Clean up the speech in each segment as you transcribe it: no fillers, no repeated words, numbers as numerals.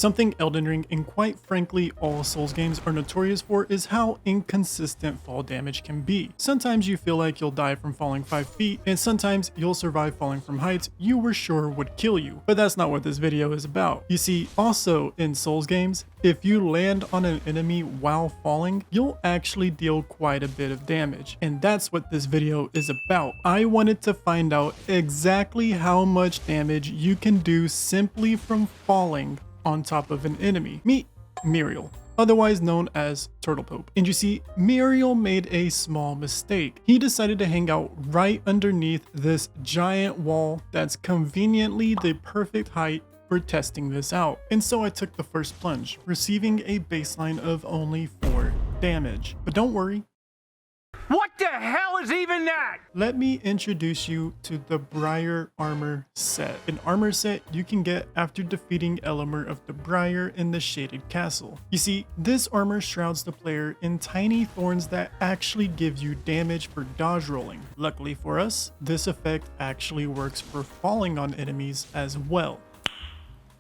Something Elden Ring and quite frankly all Souls games are notorious for is how inconsistent fall damage can be. Sometimes you feel like you'll die from falling 5 feet, and sometimes you'll survive falling from heights you were sure would kill you. But that's not what this video is about. You see, also in Souls games, if you land on an enemy while falling, you'll actually deal quite a bit of damage. And that's what this video is about. I wanted to find out exactly how much damage you can do simply from falling on top of an enemy. Meet Miriel, otherwise known as Turtle Pope. And you see, Miriel made a small mistake. He decided to hang out right underneath this giant wall that's conveniently the perfect height for testing this out. And so I took the first plunge, receiving a baseline of only 4 damage. But don't worry. What the hell is even that? Let me introduce you to the Briar Armor set. An armor set you can get after defeating Elemer of the Briar in the Shaded Castle. You see, this armor shrouds the player in tiny thorns that actually give you damage for dodge rolling. Luckily for us, this effect actually works for falling on enemies as well.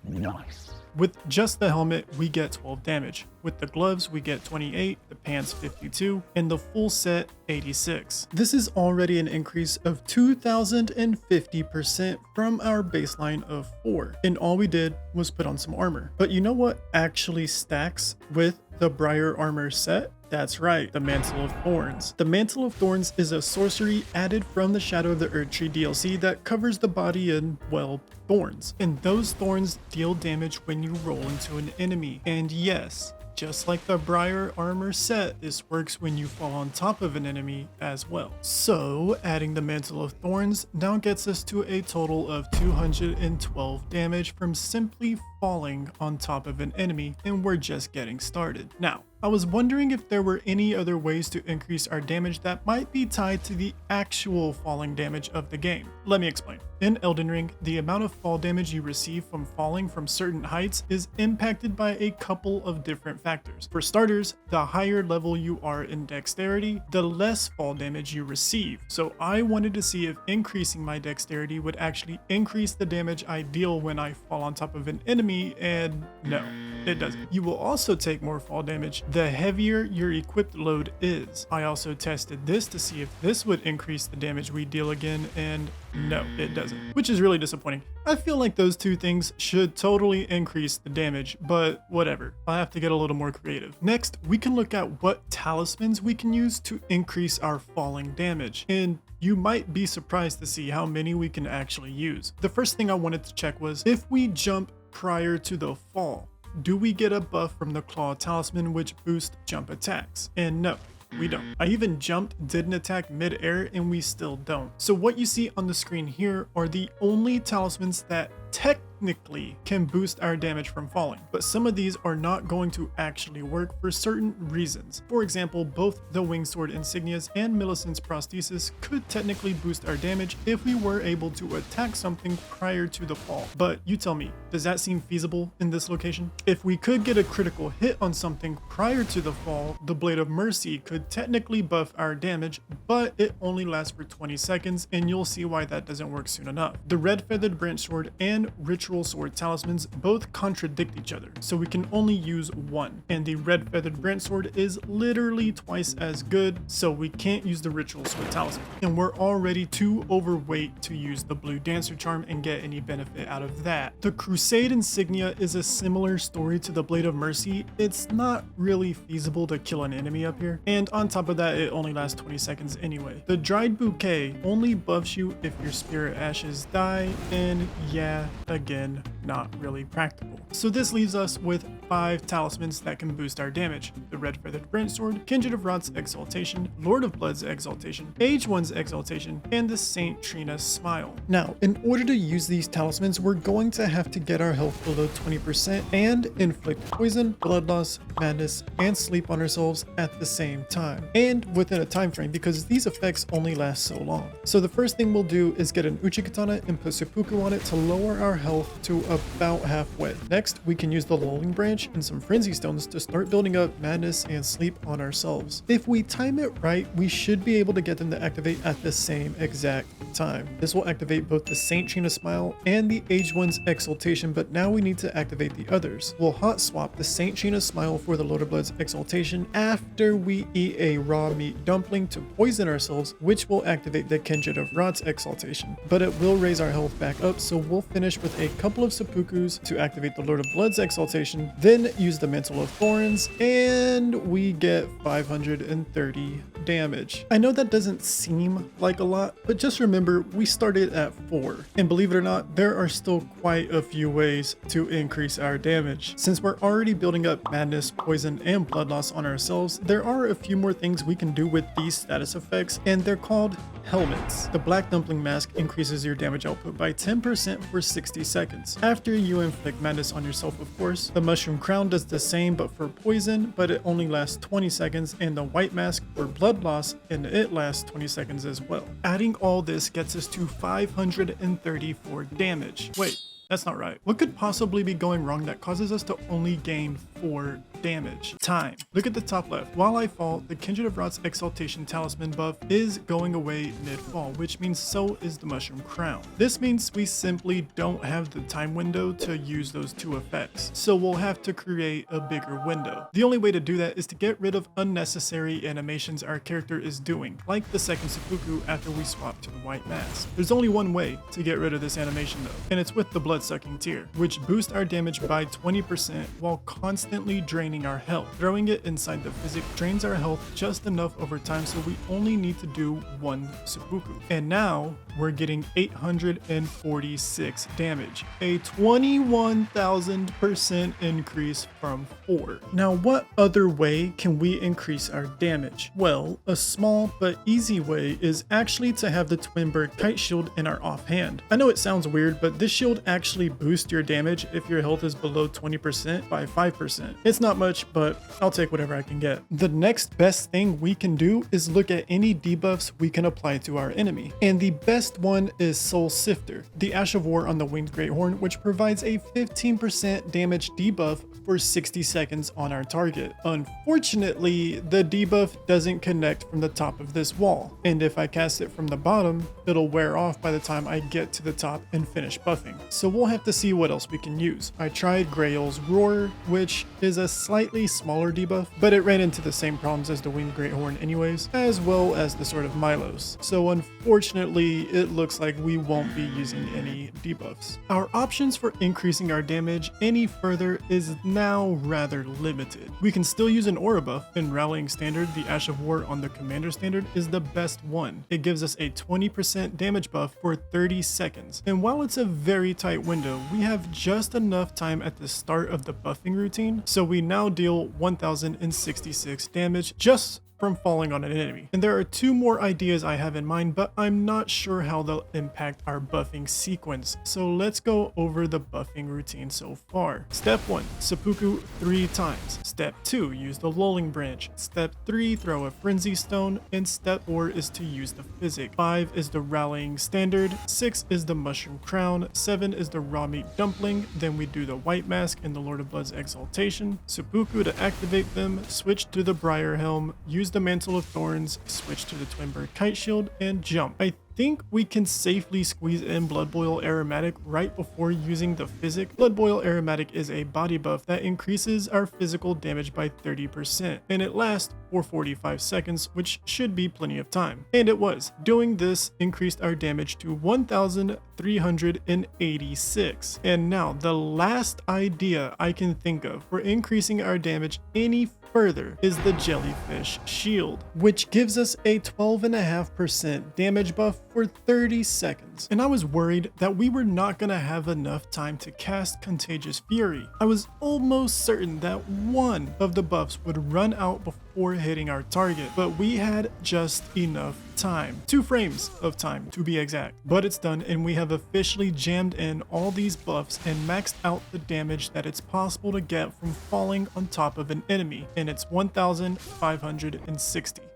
Nice. With just the helmet, we get 12 damage. With the gloves, we get 28, the pants 52, and the full set 86. This is already an increase of 2050% from our baseline of 4. And all we did was put on some armor. But you know what actually stacks with the Briar Armor set? That's right, the Mantle of Thorns. The Mantle of Thorns is a sorcery added from the Shadow of the Erdtree DLC that covers the body in, well, thorns. And those thorns deal damage when you roll into an enemy. And yes, just like the Briar Armor set, this works when you fall on top of an enemy as well. So adding the Mantle of Thorns now gets us to a total of 212 damage from simply falling on top of an enemy, and we're just getting started. Now, I was wondering if there were any other ways to increase our damage that might be tied to the actual falling damage of the game. Let me explain. In Elden Ring, the amount of fall damage you receive from falling from certain heights is impacted by a couple of different factors. For starters, the higher level you are in dexterity, the less fall damage you receive. So I wanted to see if increasing my dexterity would actually increase the damage I deal when I fall on top of an enemy, and no, it doesn't. You will also take more fall damage the heavier your equipped load is. I also tested this to see if this would increase the damage we deal again, and no, it doesn't, which is really disappointing. I feel like those two things should totally increase the damage, but whatever. I'll have to get a little more creative. Next, we can look at what talismans we can use to increase our falling damage, and you might be surprised to see how many we can actually use. The first thing I wanted to check was if we jump prior to the fall, do we get a buff from the Claw Talisman which boosts jump attacks? And no, we don't. I even jumped, didn't attack mid-air, and we still don't. So what you see on the screen here are the only talismans that technically can boost our damage from falling, but some of these are not going to actually work for certain reasons. For example, both the Wingsword Insignias and Millicent's Prosthesis could technically boost our damage if we were able to attack something prior to the fall. But you tell me, does that seem feasible in this location? If we could get a critical hit on something prior to the fall, the Blade of Mercy could technically buff our damage, but it only lasts for 20 seconds, and you'll see why that doesn't work soon enough. The Red Feathered Branch Sword and Ritual Sword talismans both contradict each other, so we can only use one. And the Red Feathered Branch Sword is literally twice as good, so we can't use the Ritual Sword talisman. And we're already too overweight to use the Blue Dancer Charm and get any benefit out of that. The Crusade Insignia is a similar story to the Blade of Mercy. It's not really feasible to kill an enemy up here, and on top of that, it only lasts 20 seconds anyway. The Dried Bouquet only buffs you if your Spirit Ashes die, and yeah, again, not really practical. So this leaves us with 5 talismans that can boost our damage: the Red Feathered Branch Sword, Kindred of Rot's Exaltation, Lord of Blood's Exaltation, Age One's Exaltation, and the Saint Trina's Smile. Now, in order to use these talismans, we're going to have to get our health below 20% and inflict poison, blood loss, madness, and sleep on ourselves at the same time, and within a time frame, because these effects only last so long. So the first thing we'll do is get an Uchikatana and put seppuku on it to lower our health to about halfway. Next, we can use the Lolling Branch damage and some frenzy stones to start building up madness and sleep on ourselves. If we time it right, we should be able to get them to activate at the same exact time. This will activate both the Saint Chain of Smile and the Aged One's Exaltation, but now we need to activate the others. We'll hot swap the Saint Chain of Smile for the Lord of Blood's Exaltation after we eat a raw meat dumpling to poison ourselves, which will activate the Kindred of Rot's Exaltation. But it will raise our health back up, so we'll finish with a couple of seppukus to activate the Lord of Blood's Exaltation, then use the Mantle of Thorns, and we get 530 damage. I know that doesn't seem like a lot, but just remember we started at 4, and believe it or not, there are still quite a few ways to increase our damage. Since we're already building up madness, poison, and blood loss on ourselves, there are a few more things we can do with these status effects, and they're called helmets. The Black Dumpling Mask increases your damage output by 10% for 60 seconds. After you inflict madness on yourself, of course. The Mushroom Crown does the same but for poison, but it only lasts 20 seconds, and the White Mask for blood loss, and it lasts 20 seconds as well. Adding all this gets us to 534 damage. Wait, that's not right. What could possibly be going wrong that causes us to only gain 4 damage? Time. Look at the top left. While I fall, the Kindred of Rot's Exaltation Talisman buff is going away mid-fall, which means so is the Mushroom Crown. This means we simply don't have the time window to use those two effects, so we'll have to create a bigger window. The only way to do that is to get rid of unnecessary animations our character is doing, like the second seppuku after we swap to the White Mask. There's only one way to get rid of this animation though, and it's with the Blood-Sucking Tear, which boosts our damage by 20% while constantly draining our health. Throwing it inside the physic drains our health just enough over time, so we only need to do 1 seppuku. And now we're getting 846 damage, a 21,000% increase from 4. Now, what other way can we increase our damage? Well, a small but easy way is actually to have the Twin Bird Kite Shield in our offhand. I know it sounds weird, but this shield actually boosts your damage if your health is below 20% by 5%. It's not much, but I'll take whatever I can get. The next best thing we can do is look at any debuffs we can apply to our enemy. And the best one is Soul Sifter, the Ash of War on the Winged Greathorn, which provides a 15% damage debuff for 60 seconds on our target. Unfortunately, the debuff doesn't connect from the top of this wall, and if I cast it from the bottom, it'll wear off by the time I get to the top and finish buffing. So we'll have to see what else we can use. I tried Grail's Roar, which is a slightly smaller debuff, but it ran into the same problems as the Winged Greathorn anyways, as well as the Sword of Milos. So unfortunately, it looks like we won't be using any debuffs. Our options for increasing our damage any further is now rather limited. We can still use an aura buff. In Rallying Standard, the Ash of War on the Commander Standard is the best one. It gives us a 20% damage buff for 30 seconds. And while it's a very tight window, we have just enough time at the start of the buffing routine, so we now deal 1066 damage just from falling on an enemy. And there are 2 more ideas I have in mind, but I'm not sure how they'll impact our buffing sequence. So let's go over the buffing routine so far. Step 1, seppuku 3 times. Step 2, use the Lulling Branch. Step 3, throw a Frenzy Stone. And step 4 is to use the Physic. 5 is the Rallying Standard. 6 is the Mushroom Crown. 7 is the Raw Meat Dumpling. Then we do the White Mask and the Lord of Blood's Exaltation. Seppuku to activate them. Switch to the Briar Helm. Use the Mantle of Thorns, switch to the Twin Bird Kite Shield, and jump. I think we can safely squeeze in Blood Boil Aromatic right before using the Physic. Blood Boil Aromatic is a body buff that increases our physical damage by 30%, and it lasts for 45 seconds, which should be plenty of time. And it was. Doing this increased our damage to 1,386. And now, the last idea I can think of for increasing our damage any further is the Jellyfish Shield, which gives us a 12.5% damage buff for 30 seconds. And I was worried that we were not gonna have enough time to cast Contagious Fury. I was almost certain that one of the buffs would run out before hitting our target, but we had just enough time. 2 frames of time to be exact. But it's done, and we have officially jammed in all these buffs and maxed out the damage that it's possible to get from falling on top of an enemy, and it's 1,560.